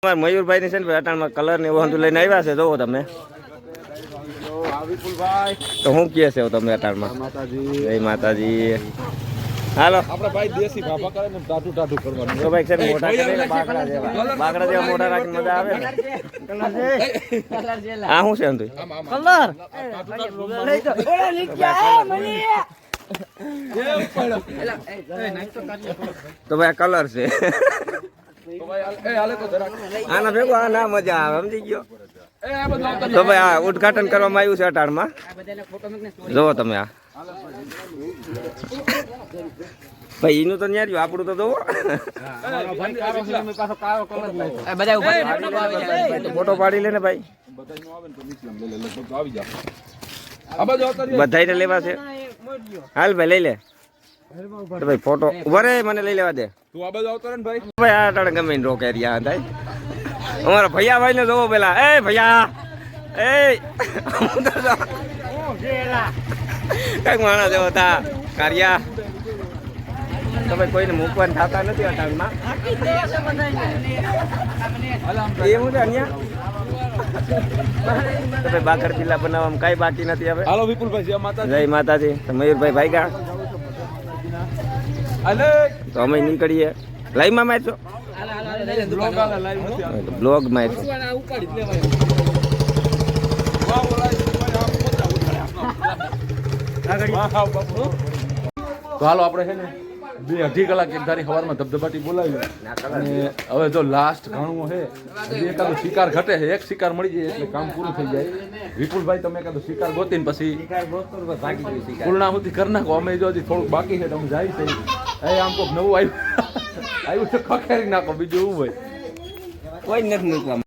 મયુરભાઈ ની છે ને અટાણમાં કલર ને એવું લઈને આવ્યા છે. જોવો તમે તો શું કહે છે તમે અટાણમાં? જય માતાજી. હાલો આપણે ભાઈ દેશી ભાભા કરે ને ટાટુ ટાટુ કરવાનું. તો ભાઈ છે મોટા કરે બાકડા જેવા મોટા રાખીને મજા આવે ને. આ શું છે એમ તું કલર તો ભાઈ કલર છે. આના ભેગો આ ના મજા આવે સમજી ગયો. તો ભાઈ આ ઉદઘાટન કરવામાં આવ્યું છે અટાણમાં. જોવો તમે આ ભાઈ એનું તો ન્યાર્યું આપણું તો જોવો. ફોટો પાડી લે ને ભાઈ. બધાને લેવા છે. હાલ ભાઈ લઈ લે ભાઈ ફોટો. ઉભા રે મને લઈ લેવા દે. ભાઈ આ ટાણે ગમે રોકે રહ્યા હતા. અમારા ભૈયા ભાઈ ને જોવો પેલા. એ ભૈયા એ કઈક માણસ જેવો હતા કાર્યા. તો ભાઈ કોઈને મૂકવાનું થતા નથી અટાણમાં. એવું છે અહીંયા તો ભાઈ બાકર ચીલા બનાવવામાં કઈ બાકી નથી હવે. હાલો વિપુલભાઈ જય માતાજી. મયુરભાઈ ભાઈ તો અમે નીકળીએ. લાઈવ માં મારશો? બ્લોગ મારશો. તો હાલો આપણે છે ને 2-2.5 કલાક એક ધારી સવારમાં ધબધબાટી બોલાવી અને હવે જો લાસ્ટ ઘણું છે એકાદો શિકાર ઘટે છે. એક શિકાર મળી જાય એટલે કામ પૂરું થઈ જાય. વિપુલભાઈ તમે એકાદો શિકાર ગોતીને પછી પૂર્ણાહુતિ કરી નાખો. અમે જો હજી થોડુંક બાકી છે તો અમે જાય છે. આમ કોઈક નવું આવ્યું છે ખખેરી નાખો. બીજું એવું હોય કોઈ નથી મૂકવા.